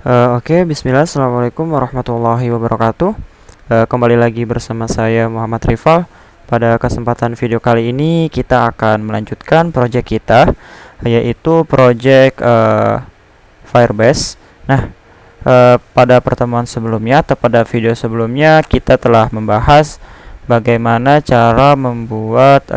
Oke, bismillah, assalamualaikum warahmatullahi wabarakatuh. Kembali lagi bersama saya Muhammad Rifal. Pada kesempatan video kali ini kita akan melanjutkan proyek kita, yaitu proyek Firebase. Nah, pada pertemuan sebelumnya atau pada video sebelumnya kita telah membahas bagaimana cara membuat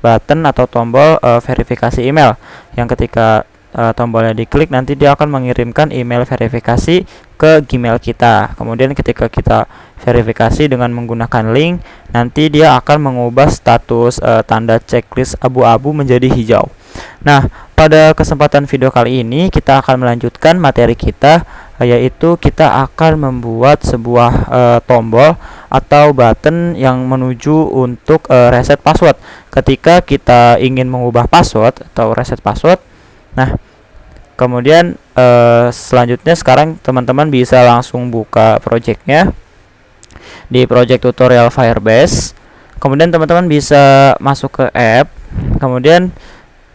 button atau tombol verifikasi email yang ketika tombolnya diklik nanti dia akan mengirimkan email verifikasi ke Gmail kita. Kemudian ketika kita verifikasi dengan menggunakan link, nanti dia akan mengubah status tanda checklist abu-abu menjadi hijau. Nah, pada kesempatan video kali ini kita akan melanjutkan materi kita, yaitu kita akan membuat sebuah tombol atau button yang menuju untuk reset password. Ketika kita ingin mengubah password atau reset password, nah, kemudian selanjutnya sekarang teman-teman bisa langsung buka projectnya di project tutorial Firebase. Kemudian teman-teman bisa masuk ke app, kemudian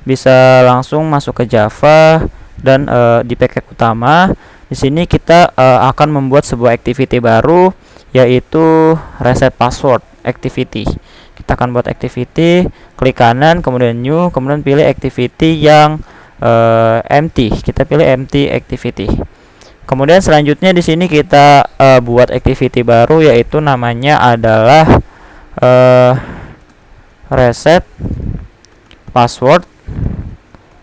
bisa langsung masuk ke Java dan di package utama. Di sini kita akan membuat sebuah activity baru, yaitu reset password activity. Kita akan buat activity, klik kanan, kemudian new, kemudian pilih activity yang empty. Kita pilih empty activity. Kemudian selanjutnya di sini kita buat activity baru, yaitu namanya adalah reset password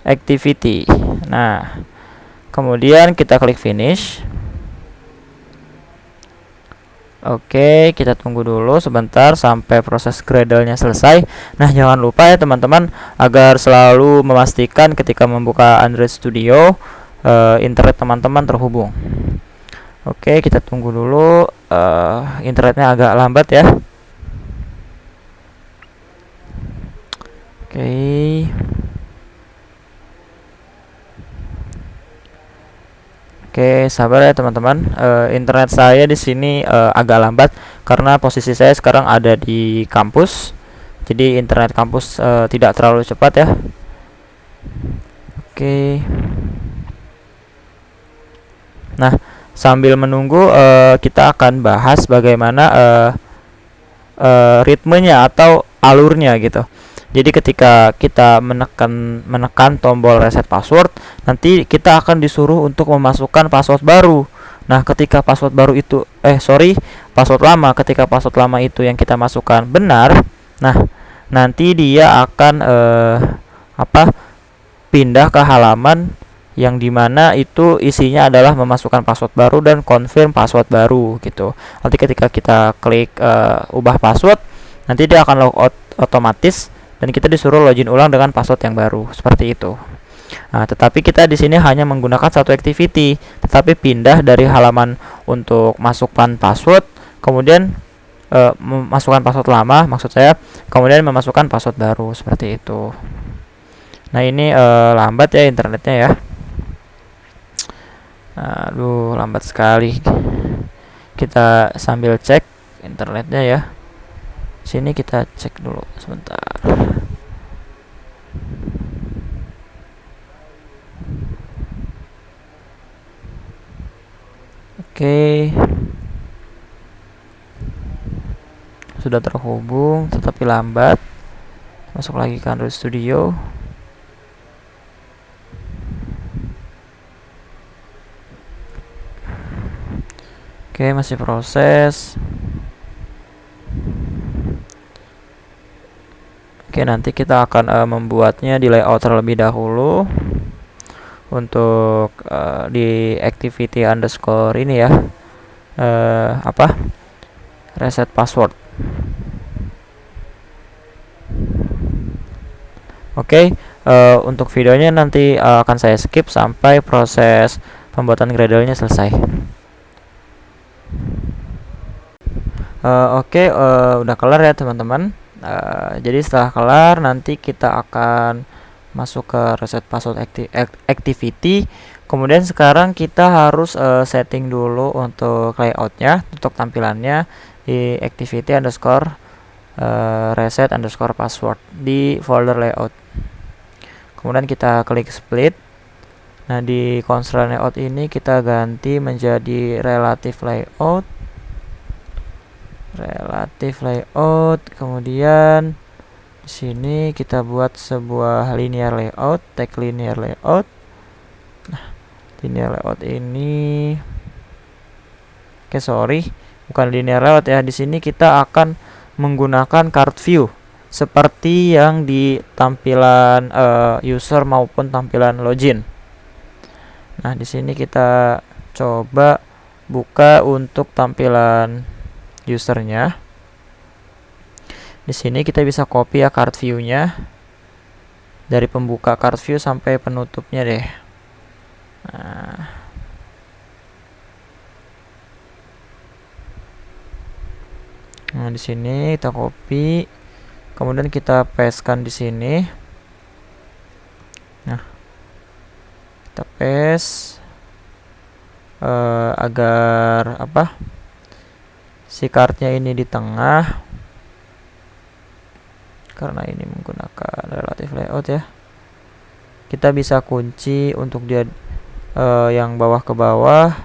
activity. Nah, kemudian kita klik finish. Oke, kita tunggu dulu sebentar sampai proses Gradle-nya selesai. Nah, jangan lupa ya teman-teman, agar selalu memastikan ketika membuka Android Studio internet teman-teman terhubung. Oke, kita tunggu dulu, internetnya agak lambat ya. Oke. Oke, sabar ya teman-teman. Internet saya di sini agak lambat karena posisi saya sekarang ada di kampus. Jadi internet kampus tidak terlalu cepat ya. Oke. Nah, sambil menunggu kita akan bahas bagaimana ritmenya atau alurnya gitu. Jadi ketika kita menekan tombol reset password, nanti kita akan disuruh untuk memasukkan password baru. Nah, ketika password baru itu password lama, ketika password lama itu yang kita masukkan benar, nah, nanti dia akan pindah ke halaman yang dimana itu isinya adalah memasukkan password baru dan confirm password baru gitu. Nanti ketika kita klik ubah password, nanti dia akan logout otomatis dan kita disuruh login ulang dengan password yang baru, seperti itu. Nah, tetapi kita di sini hanya menggunakan satu activity, tetapi pindah dari halaman untuk masukkan password, kemudian memasukkan password lama, maksud saya, kemudian memasukkan password baru, seperti itu. Nah, ini lambat ya internetnya ya. Aduh, lambat sekali. Kita sambil cek internetnya ya. Sini kita cek dulu sebentar. Oke, sudah terhubung tetapi lambat. Masuk lagi ke Android Studio. Oke, masih proses. Oke, nanti kita akan membuatnya di layout terlebih dahulu untuk di activity underscore ini ya, reset password. Oke, untuk videonya nanti akan saya skip sampai proses pembuatan Gradle-nya selesai. Oke, udah kelar ya teman-teman. Jadi setelah kelar nanti kita akan masuk ke reset password activity. Kemudian sekarang kita harus setting dulu untuk layoutnya, untuk tampilannya di activity underscore reset underscore password di folder layout. Kemudian kita klik split. Nah, di constraint layout ini kita ganti menjadi relative layout. Kemudian di sini kita buat sebuah linear layout, tag linear layout. Nah, linear layout ini bukan linear layout ya. Di sini kita akan menggunakan card view seperti yang di tampilan user maupun tampilan login. Nah, di sini kita coba buka untuk tampilan usernya. Di sini kita bisa copy ya card view-nya dari pembuka card view sampai penutupnya deh. Nah, di sini kita copy, kemudian kita pastekan di sini. Nah, kita paste agar si cardnya ini di tengah, karena ini menggunakan relative layout ya. Kita bisa kunci untuk dia yang bawah ke bawah,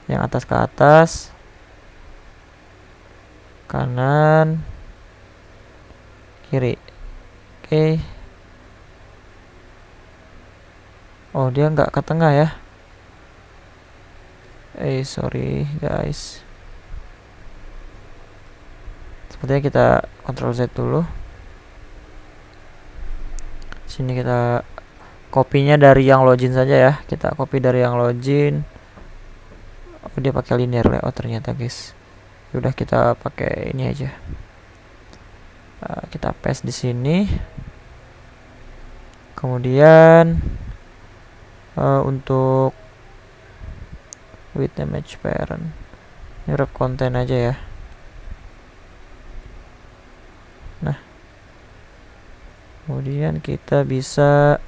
yang atas ke atas, kanan, kiri. Oke. Oh, dia nggak ke tengah ya. Sorry guys. Sepertinya kita Ctrl Z dulu. Sini kita kopinya dari yang login saja ya. Kita copy dari yang login. Oh, dia pakai linear layout ternyata guys. Udah, kita pakai ini aja. Kita paste di sini. Kemudian untuk with image parent, ini wrap content aja ya. Nah, kemudian kita bisa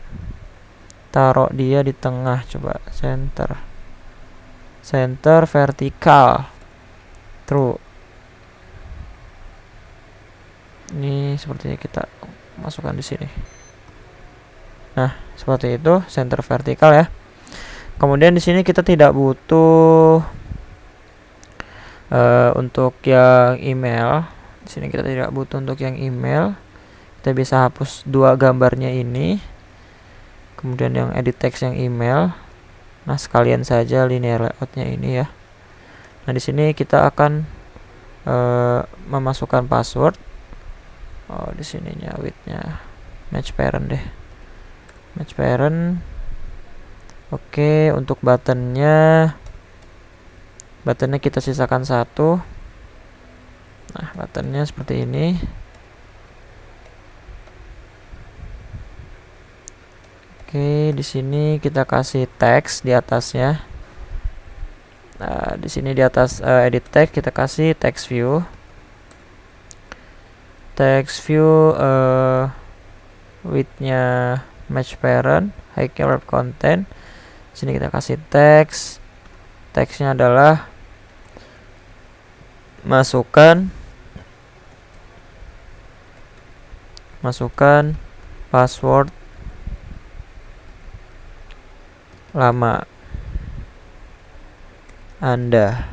taruh dia di tengah. Coba center vertikal true. Ini sepertinya kita masukkan di sini. Nah, seperti itu, center vertikal ya. Kemudian di sini kita tidak butuh untuk yang email. Di sini kita tidak butuh untuk yang email. Kita bisa hapus dua gambarnya ini. Kemudian yang edit text yang email. Nah, sekalian saja linear layoutnya ini ya. Nah, di sini kita akan memasukkan password. Oh, di sininya widthnya match parent deh. Match parent. Oke, untuk buttonnya kita sisakan satu. Nah, buttonnya seperti ini. Oke, di sini kita kasih teks di atasnya. Nah, di sini di atas edit text kita kasih text view. Text view widthnya match parent, height-nya wrap content. Sini kita kasih teks. Teksnya adalah masukkan password lama Anda.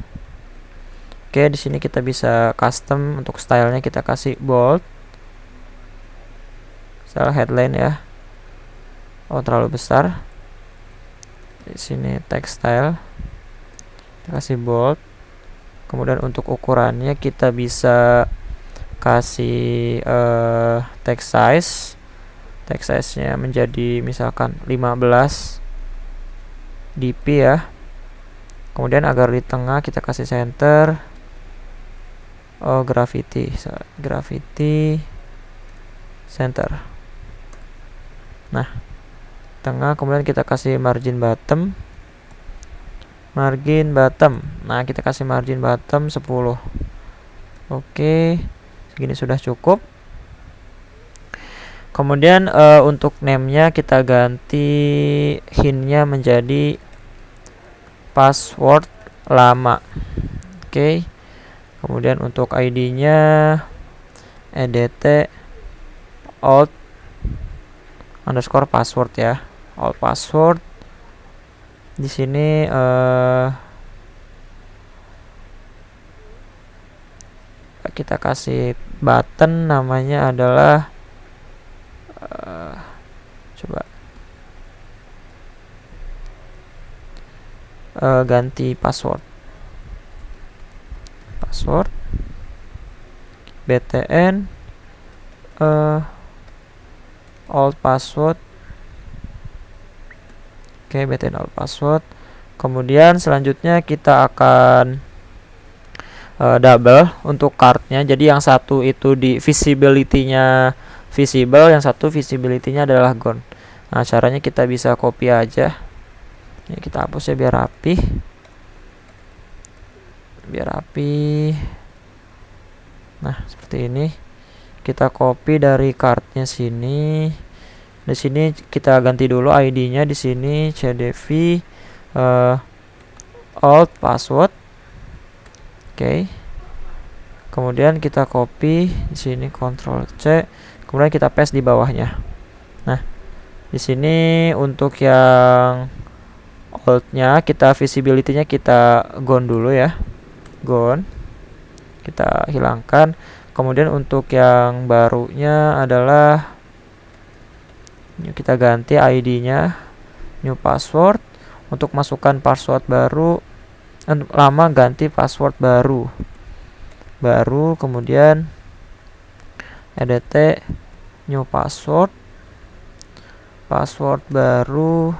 Oke, di sini kita bisa custom untuk stylenya, kita kasih bold. Style headline ya. Oh, terlalu besar. Di sini text style. Kita kasih bold. Kemudian untuk ukurannya kita bisa kasih text size. Text size-nya menjadi misalkan 15 dp ya. Kemudian agar di tengah kita kasih center. Oh, gravity center. Nah, tengah, kemudian kita kasih margin bottom. Nah, kita kasih margin bottom 10. Oke, segini sudah cukup. Kemudian untuk name-nya kita ganti hint-nya menjadi password lama. Oke. Kemudian untuk ID-nya edt out underscore password ya. all password. Di sini kita kasih button, namanya adalah coba ganti password btn old password. Oke, btn old password. Kemudian selanjutnya kita akan double untuk cardnya. Jadi yang satu itu di visibility-nya visible, yang satu visibility-nya adalah gone. Nah, caranya kita bisa copy aja. Ini kita hapus ya biar rapi. Nah, seperti ini. Kita copy dari cardnya sini. Di sini kita ganti dulu ID-nya di sini cdv old password. Oke. Kemudian kita copy di sini, Ctrl C. Kemudian kita paste di bawahnya. Nah, di sini untuk yang old-nya kita visibility-nya kita gone dulu ya. Gone. Kita hilangkan. Kemudian untuk yang barunya adalah kita ganti ID-nya new password. Untuk masukkan password baru, lama ganti password baru, kemudian edt new password baru,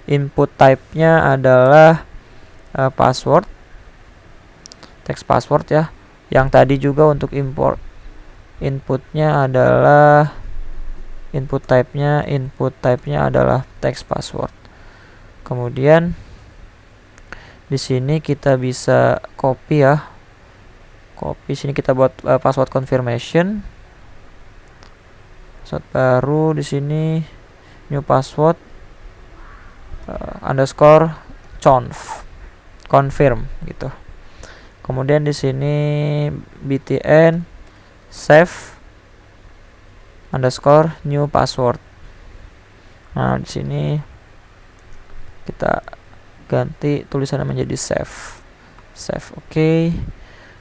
input type-nya adalah password, text password ya. Yang tadi juga untuk import inputnya adalah input type-nya adalah text password. Kemudian di sini kita bisa copy ya. Copy sini kita buat password confirmation. Password baru di sini new password underscore confirm gitu. Kemudian di sini btn save underscore new password. Nah, di sini kita ganti tulisannya menjadi save. Oke.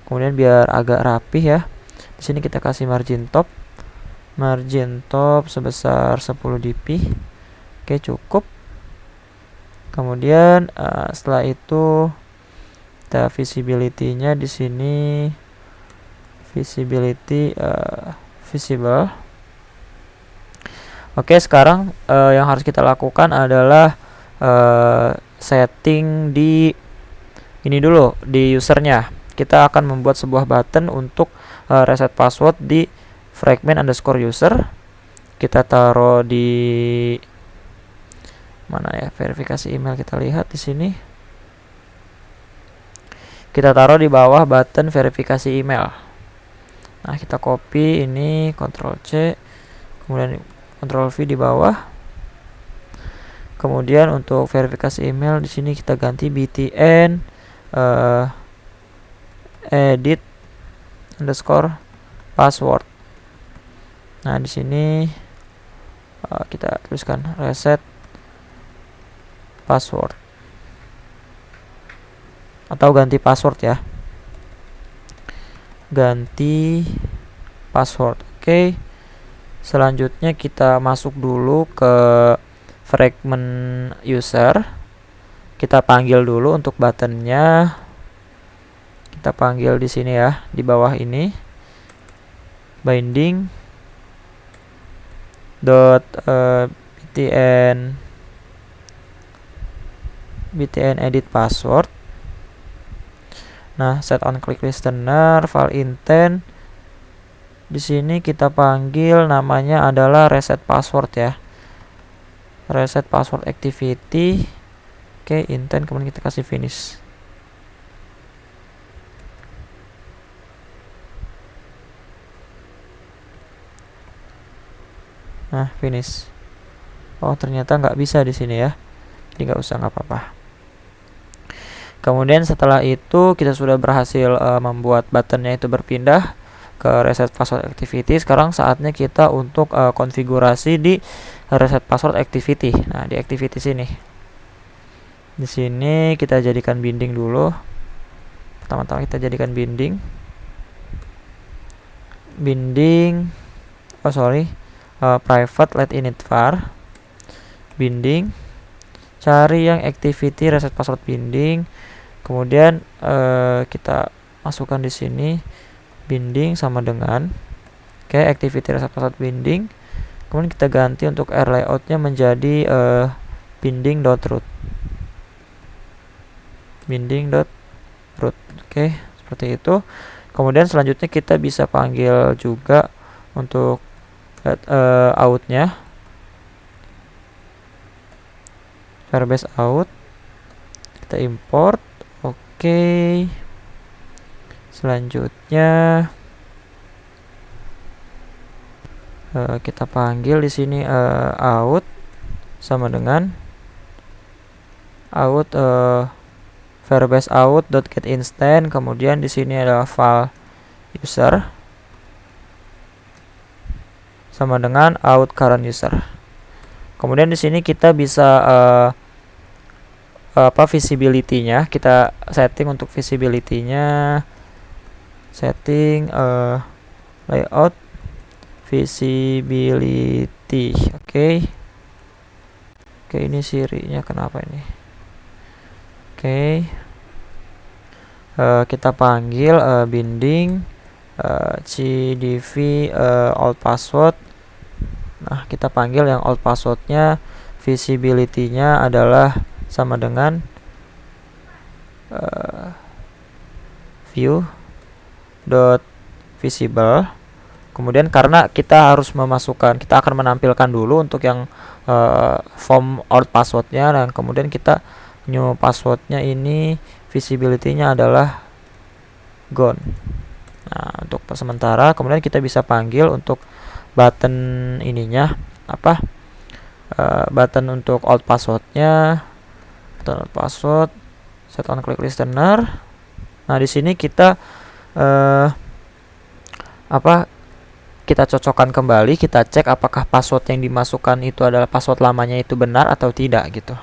Kemudian biar agak rapih ya. Di sini kita kasih margin top sebesar 10 dp. Oke, cukup. Kemudian setelah itu kita visibility-nya di sini visibility visible. Oke, sekarang yang harus kita lakukan adalah setting di ini dulu, di usernya. Kita akan membuat sebuah button untuk reset password di fragment underscore user. Kita taruh di mana ya, verifikasi email, kita lihat di sini. Kita taruh di bawah button verifikasi email. Nah, kita copy ini, Ctrl C, kemudian Ctrl V di bawah. Kemudian untuk verifikasi email di sini kita ganti btn edit underscore password. Nah, di sini kita tuliskan reset password atau ganti password ya. Ganti password. Oke. Selanjutnya kita masuk dulu ke fragment user. Kita panggil dulu untuk buttonnya. Kita panggil di sini ya, di bawah ini. Binding btn edit password. Nah, set on click listener, file intent. Di sini kita panggil namanya adalah reset password ya. Reset password activity. Oke, intent, kemudian kita kasih finish. Nah, finish. Oh, ternyata nggak bisa di sini ya. Jadi nggak usah, nggak apa-apa. Kemudian setelah itu kita sudah berhasil membuat buttonnya itu berpindah ke reset password activity. Sekarang saatnya kita untuk konfigurasi di reset password activity. Nah, di activity sini. Di sini kita jadikan binding dulu. Pertama-tama kita jadikan binding. Private let init var binding. Cari yang activity reset password binding. Kemudian kita masukkan di sini binding sama dengan activity reset password binding. Kemudian kita ganti untuk r layoutnya menjadi binding.root. Binding.root. Seperti itu. Kemudian selanjutnya kita bisa panggil juga untuk outnya firebase out. Kita import. Selanjutnya kita panggil di sini out sama dengan out firebase out.getInstant. Kemudian di sini adalah file user sama dengan out current user. Kemudian di sini kita bisa visibility-nya kita setting untuk visibility-nya, setting layout visibility. Oke, ini Siri-nya kenapa ini? Kita panggil binding cdv old password. Nah, kita panggil yang old passwordnya, visibility-nya adalah sama dengan view.visible. Kemudian karena kita harus memasukkan, kita akan menampilkan dulu untuk yang form old passwordnya, dan kemudian kita new passwordnya ini visibility-nya adalah gone. Nah, untuk sementara, kemudian kita bisa panggil untuk button ininya button untuk old passwordnya, button old password set on click listener. Nah, di sini kita kita cocokkan kembali, kita cek apakah password yang dimasukkan itu adalah password lamanya itu benar atau tidak gitu.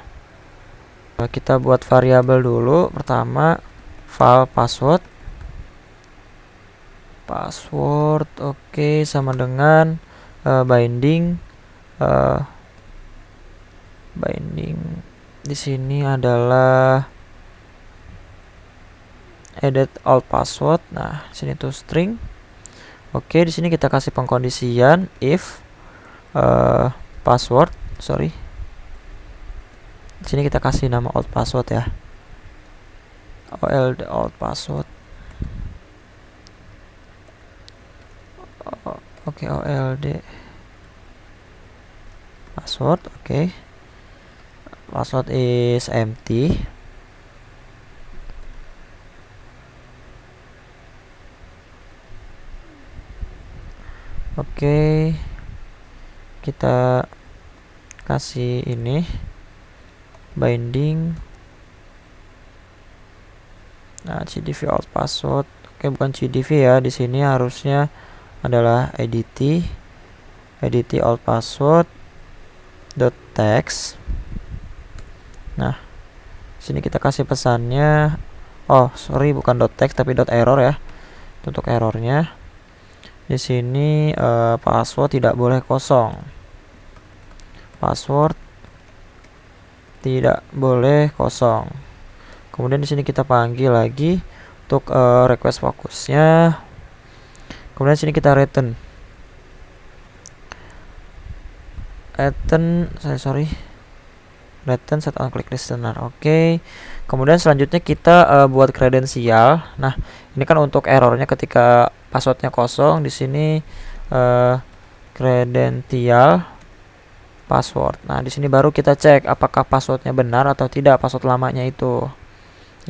Kita buat variabel dulu. Pertama file password sama dengan binding di sini adalah edit old password. Nah, sini tuh string. Di sini kita kasih pengkondisian if password, di sini kita kasih nama old password ya. Old password. Old password. Password is empty. Kita kasih ini binding. Nah, cdv old password. Bukan cdv ya, di sini harusnya adalah edt old password .text. Nah, sini kita kasih pesannya, bukan .text tapi .error ya. Untuk errornya di sini password tidak boleh kosong. Password tidak boleh kosong. Kemudian di sini kita panggil lagi untuk request fokusnya. Kemudian sini kita return set on click listener. Kemudian selanjutnya kita buat kredensial. Nah, ini kan untuk errornya ketika passwordnya kosong. Di sini kredensial password. Nah, di sini baru kita cek apakah passwordnya benar atau tidak, password lamanya itu.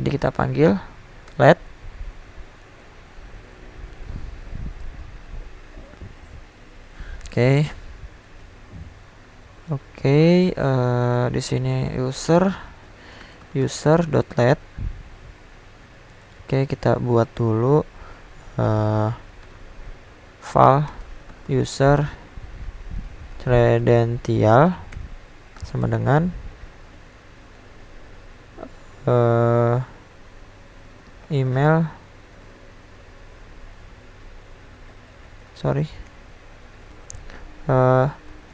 Jadi kita panggil let di sini user.let Oke, kita buat dulu file user credential sama dengan email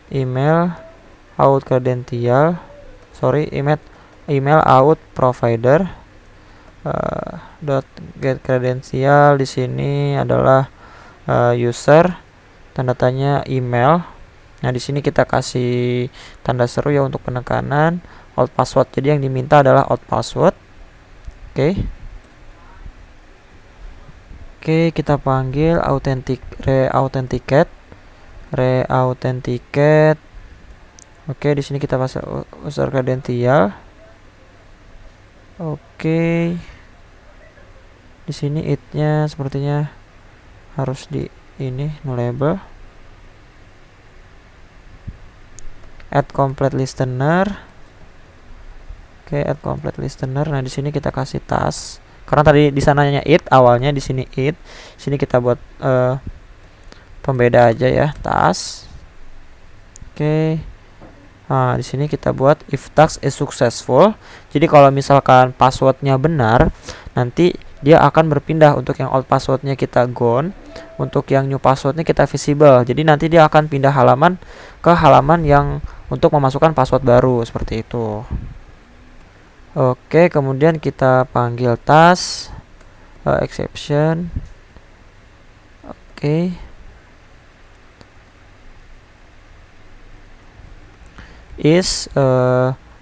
email out credential email out provider dot get credential. Di sini adalah user, tanda tanya email. Nah, di sini kita kasih tanda seru ya untuk penekanan out password. Jadi yang diminta adalah out password. Oke, kita panggil reauthenticate. Oke, di sini kita pasang user credential. Oke, di sini it-nya sepertinya harus di ini nullable. Add complete listener. Oke, add complete listener. Nah, di sini kita kasih task. Karena tadi di sananya it, awalnya di sini it. Sini kita buat pembeda aja ya, task. Oke. Nah, di sini kita buat if task is successful. Jadi kalau misalkan passwordnya benar, nanti dia akan berpindah. Untuk yang old passwordnya kita gone, untuk yang new passwordnya kita visible. Jadi nanti dia akan pindah halaman ke halaman yang untuk memasukkan password baru, seperti itu. Oke, kemudian kita panggil task exception. Oke, is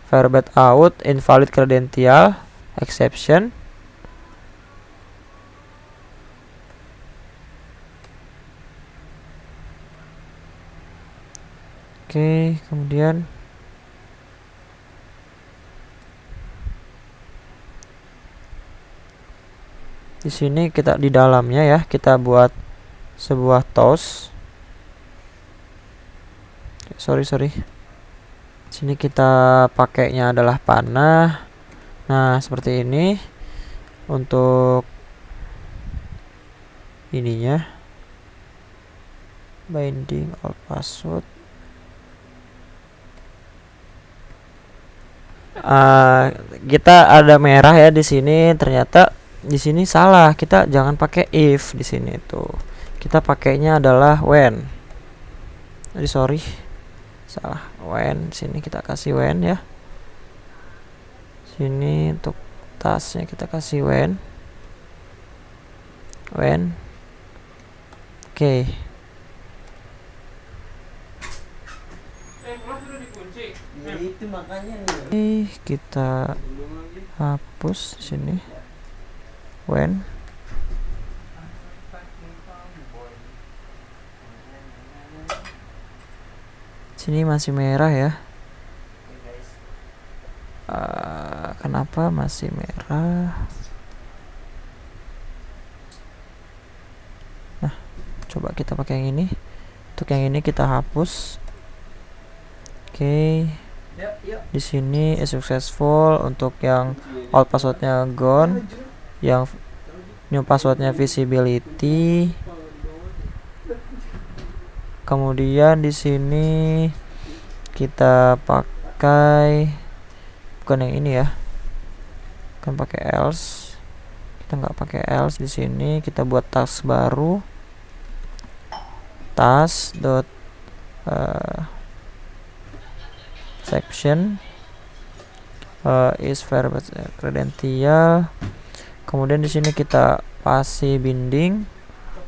verbate out invalid credential exception. Oke, kemudian di sini kita di dalamnya ya, kita buat sebuah toast. Sorry. Sini kita pakainya adalah panah. Nah, seperti ini untuk ininya, binding all password. Kita ada merah ya di sini. Ternyata di sini salah. Kita jangan pakai if di sini tuh. Kita pakainya adalah when. Sorry. Salah. When. Sini kita kasih when ya. Sini untuk tasknya kita kasih when. Oke. Itu makanya nih. Oke, kita hapus sini when. Sini masih merah ya. Kenapa masih merah? Nah, coba kita pakai yang ini. Untuk yang ini kita hapus. Oke. Di sini is successful. Untuk yang old passwordnya gone, yang new passwordnya visibility. Kemudian di sini kita pakai bukan yang ini ya, kan pakai else. Kita nggak pakai else di sini. Kita buat task baru, task dot section is verbate credential. Kemudian di sini kita kasih binding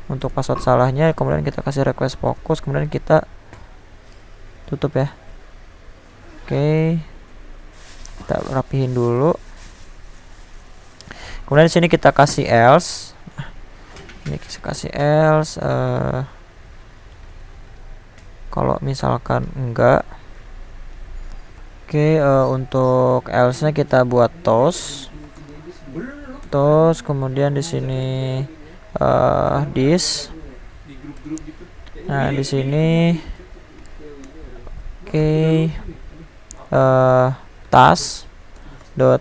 untuk password salahnya. Kemudian kita kasih request focus. Kemudian kita tutup ya. Oke, kita rapihin dulu. Kemudian di sini kita kasih else. Ini kita kasih else. Kalau misalkan enggak. Oke, untuk else-nya kita buat toast. Kemudian di sini this. Nah, di sini task dot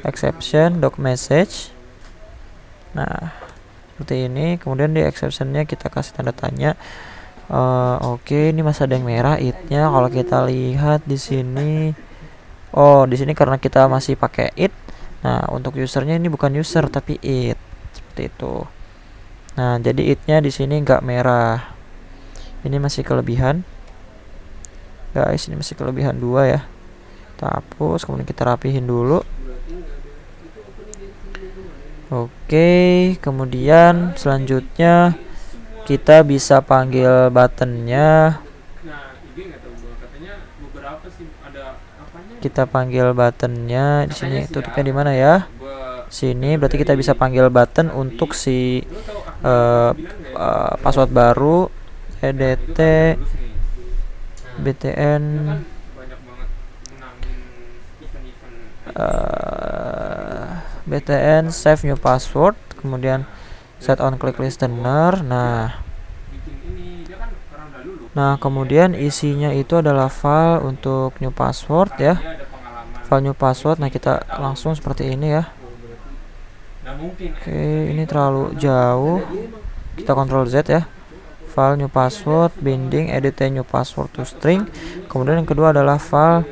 exception dot message. Nah, seperti ini. Kemudian di exceptionnya kita kasih tanda tanya. Oke, ini masih ada yang merah it-nya. Kalau kita lihat di sini, oh di sini karena kita masih pakai it. Nah, untuk usernya ini bukan user tapi it, seperti itu. Nah, jadi it-nya di sini nggak merah. Ini masih kelebihan, guys. Ini masih kelebihan 2 ya. Kita hapus, kemudian kita rapihin dulu. Oke, kemudian selanjutnya kita bisa panggil buttonnya. Kita panggil buttonnya di sini. Tutupnya di mana ya? Sini. Berarti kita bisa panggil button untuk si password baru edt btn btn save new password, kemudian set on click listener. Nah, kemudian isinya itu adalah file untuk new password ya. File new password. Nah, kita langsung seperti ini ya. Oke, ini terlalu jauh. Kita Ctrl Z ya. File new password, binding edit new password to string. Kemudian yang kedua adalah file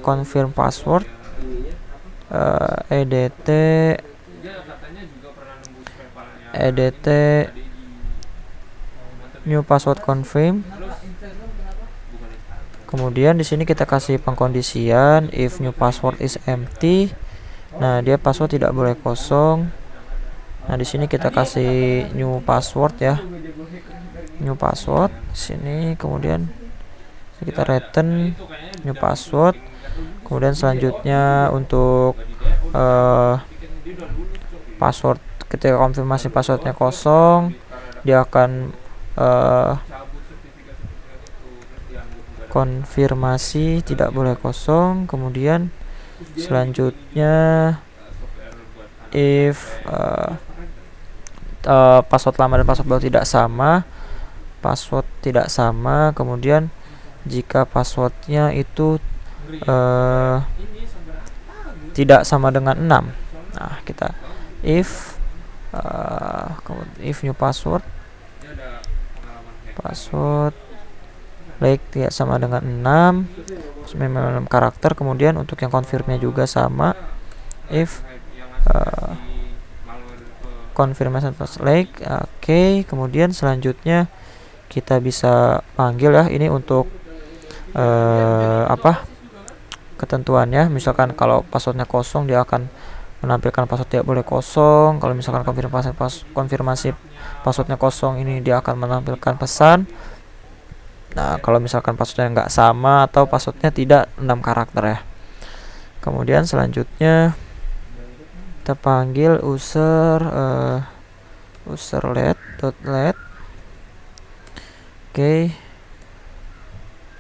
confirm password, edt new password confirm. Kemudian di sini kita kasih pengkondisian if new password is empty. Nah, dia password tidak boleh kosong. Nah, di sini kita kasih new password ya. New password sini, kemudian kita return new password. Kemudian selanjutnya untuk password, ketika konfirmasi passwordnya kosong, dia akan konfirmasi tidak boleh kosong. Kemudian selanjutnya if password lama dan password baru tidak sama, kemudian jika passwordnya itu tidak sama dengan 6. Nah, kita if new password like tidak sama dengan 6 karakter. Kemudian untuk yang confirmnya juga sama, if confirmation like. Oke, kemudian selanjutnya kita bisa panggil ya, ini untuk ketentuannya. Misalkan kalau passwordnya kosong, dia akan menampilkan password tidak boleh kosong. Kalau misalkan konfirmasi passwordnya kosong, ini dia akan menampilkan pesan. Nah, kalau misalkan passwordnya nggak sama atau passwordnya tidak 6 karakter ya. Kemudian selanjutnya kita panggil user let. Oke.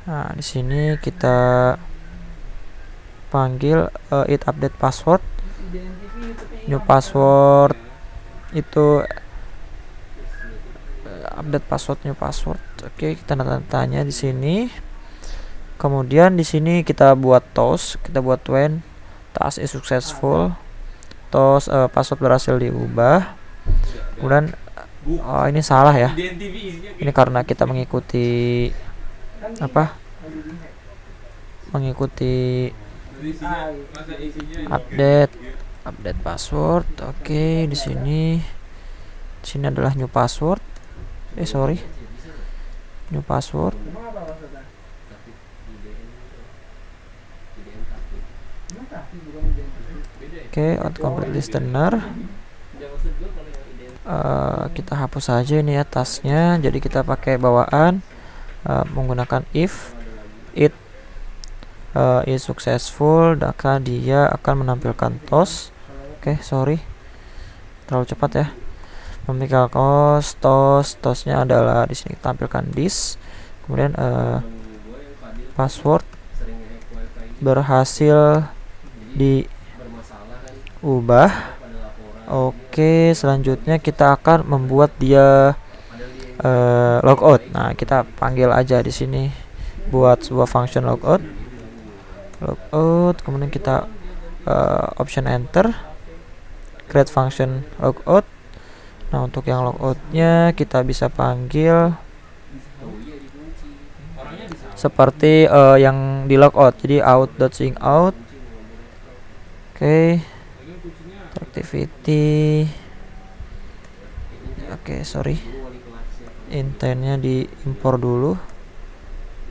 Nah, di sini kita panggil it update password. New password itu update password new password. Oke, kita tanya di sini. Kemudian di sini kita buat toast, kita buat when task is successful, toast password berhasil diubah. Kemudian ini salah ya. Ini karena kita mengikuti update password. Oke, di sini adalah new password. New password. Oke, autocomplete listener. Kita hapus saja ini ya tasnya. Jadi kita pakai bawaan menggunakan if it is successful, maka dia akan menampilkan toast. Oke, sorry, terlalu cepat ya. Memikal toastnya adalah di sini tampilkan this. Kemudian password berhasil diubah. Oke, selanjutnya kita akan membuat dia logout. Nah, kita panggil aja di sini, buat sebuah function logout. Kemudian kita option enter, create function logout. Nah, untuk yang logoutnya kita bisa panggil seperti yang di logout, jadi out.swingout. Oke, activity. Oke, sorry, intentnya diimpor dulu.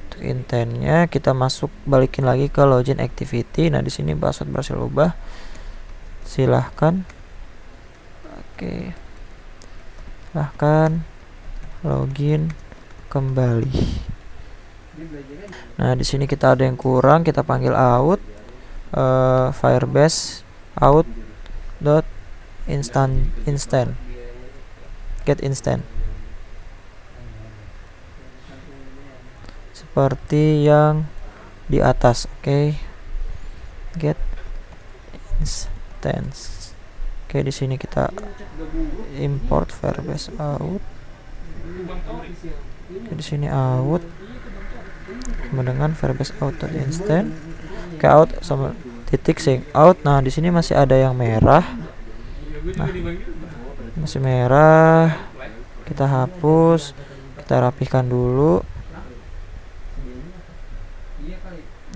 Untuk intentnya kita balikin lagi ke login activity. Nah, di sini password berhasil ubah, silahkan. Oke, silahkan login kembali. Nah, di sini kita ada yang kurang, kita panggil out firebase out dot instant get instant, seperti yang di atas. Oke, get instance. Oke, di sini kita import firebase out. Di sini out dengan firebase out instant. Oke, out sama titik sing out. Nah, di sini masih ada yang merah. Nah, masih merah. Kita hapus, kita rapihkan dulu.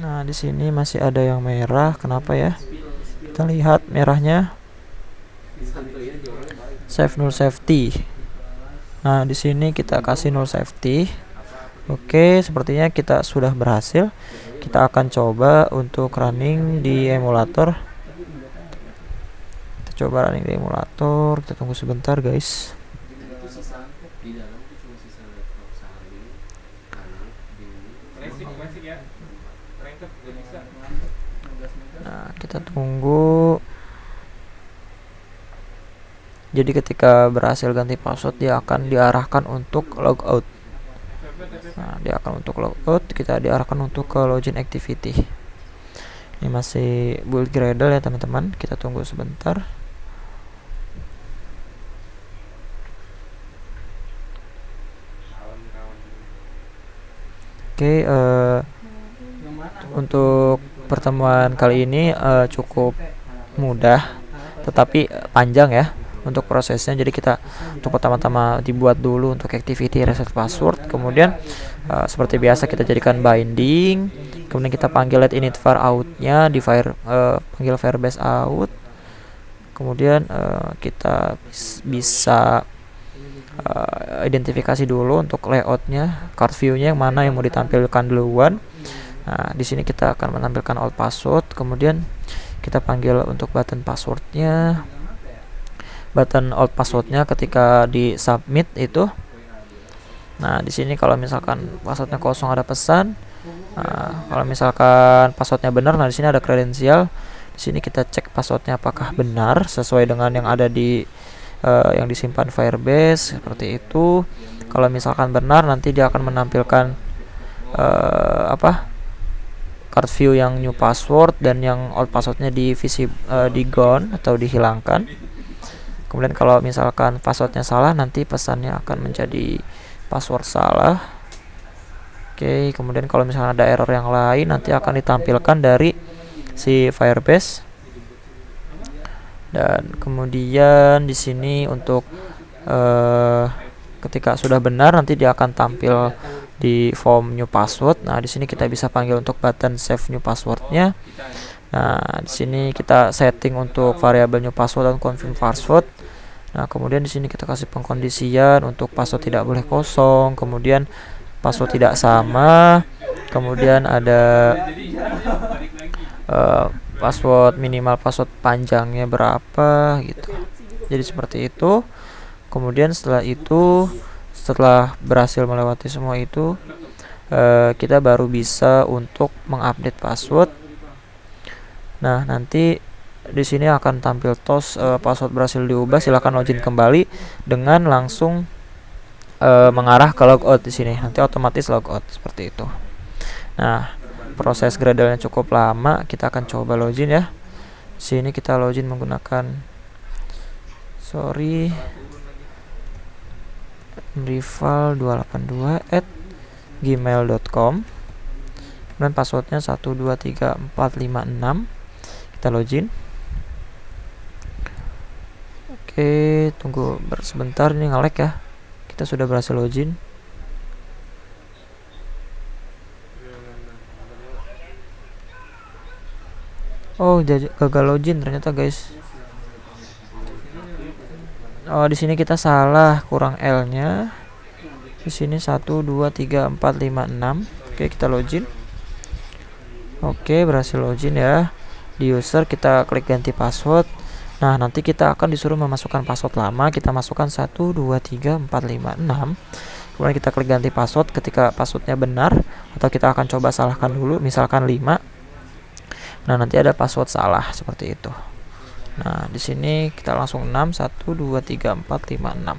Nah, di sini masih ada yang merah. Kenapa ya? Kita lihat merahnya. Save null safety. Nah, di sini kita kasih null safety. Oke, sepertinya kita sudah berhasil. Kita akan coba untuk running di emulator. Kita coba running di emulator. Kita tunggu sebentar, guys. Nah, kita tunggu. Jadi ketika berhasil ganti password, dia akan diarahkan untuk logout. Nah, dia akan untuk logout, kita diarahkan untuk ke login activity. Ini masih build Gradle ya teman-teman, kita tunggu sebentar. Oke, untuk pertemuan kali ini cukup mudah, tetapi panjang ya untuk prosesnya. Jadi kita untuk pertama-tama dibuat dulu untuk activity reset password, kemudian seperti biasa kita jadikan binding, kemudian kita panggil let init var out-nya di panggil firebase out, kemudian kita bisa identifikasi dulu untuk layoutnya, card view-nya yang mana yang mau ditampilkan duluan. Nah, di sini kita akan menampilkan old password, kemudian kita panggil untuk button passwordnya. Button old passwordnya ketika di submit itu. Nah, di sini kalau misalkan passwordnya kosong ada pesan. Nah, kalau misalkan passwordnya benar, nah di sini ada kredensial. Di sini kita cek passwordnya apakah benar sesuai dengan yang ada di yang disimpan Firebase seperti itu. Kalau misalkan benar, nanti dia akan menampilkan card view yang new password dan yang old passwordnya di gone atau dihilangkan. Kemudian kalau misalkan passwordnya salah, nanti pesannya akan menjadi password salah. Oke, kemudian kalau misalkan ada error yang lain, nanti akan ditampilkan dari si Firebase. Dan kemudian di sini untuk ketika sudah benar, nanti dia akan tampil di form new password. Nah, di sini kita bisa panggil untuk button save new passwordnya. Nah, di sini kita setting untuk variabel new password dan confirm password. Nah, kemudian di sini kita kasih pengkondisian untuk password tidak boleh kosong, kemudian password tidak sama, kemudian ada password minimal, password panjangnya berapa gitu. Jadi seperti itu. Kemudian setelah berhasil melewati semua itu, kita baru bisa untuk mengupdate password. Nah, nanti di sini akan tampil tos password berhasil diubah, silakan login kembali dengan langsung mengarah ke logout di sini. Nanti otomatis logout seperti itu. Nah, proses Gradle-nya cukup lama, kita akan coba login ya. Di sini kita login menggunakan rival282@gmail.com dan passwordnya 123456. Kita login. Oke, tunggu sebentar, ini nge-lag ya. Kita sudah berhasil login. Oh, gagal login ternyata, guys. Oh, di sini kita salah, kurang L-nya. Di sini 1 2 3 4 5 6. Oke, kita login. Oke, berhasil login ya. Di user kita klik ganti password. Nah, nanti kita akan disuruh memasukkan password lama. Kita masukkan 1 2 3 4 5 6. Kemudian kita klik ganti password ketika passwordnya benar, atau kita akan coba salahkan dulu, misalkan 5. Nah, nanti ada password salah seperti itu. Nah, di sini kita langsung 6 1 2 3 4 5 6.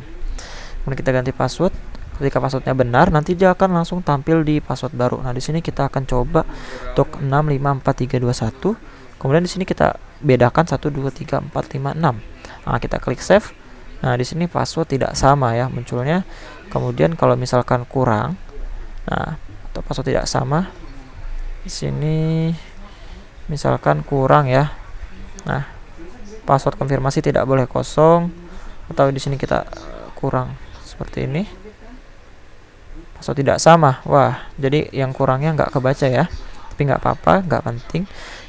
Kemudian kita ganti password. Ketika passwordnya benar, nanti dia akan langsung tampil di password baru. Nah, di sini kita akan coba untuk 6 5 4 3 2 1. Kemudian di sini kita bedakan 1 2 3 4 5 6. Nah, kita klik save. Nah, di sini password tidak sama ya munculnya. Kemudian kalau misalkan kurang, nah, atau password tidak sama, di sini misalkan kurang ya. Nah, password konfirmasi tidak boleh kosong, atau di sini kita kurang seperti ini. Password tidak sama. Wah, jadi yang kurangnya nggak kebaca ya. Tapi nggak apa-apa, nggak penting.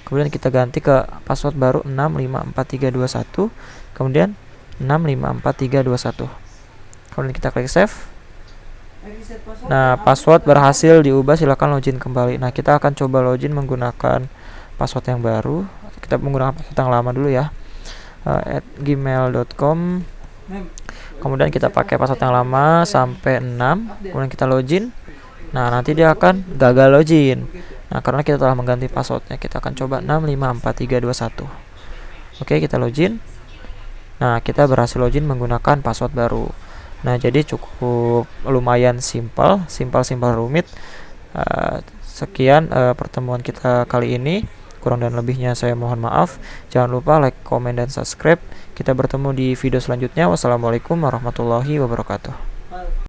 Kemudian kita ganti ke password baru 65431. Kemudian 65431. Kemudian kita klik save. Nah, password berhasil diubah, silakan login kembali. Nah, kita akan coba login menggunakan password yang baru. Kita menggunakan password yang lama dulu ya, @gmail.com. Kemudian kita pakai password yang lama sampai 6. Kemudian kita login. Nah, nanti dia akan gagal login. Nah, karena kita telah mengganti passwordnya, kita akan coba 65431. Oke, kita login. Nah, kita berhasil login menggunakan password baru. Nah, jadi cukup lumayan simpel rumit. Sekian pertemuan kita kali ini. Kurang dan lebihnya saya mohon maaf. Jangan lupa like, komen, dan subscribe. Kita bertemu di video selanjutnya. Wassalamualaikum warahmatullahi wabarakatuh.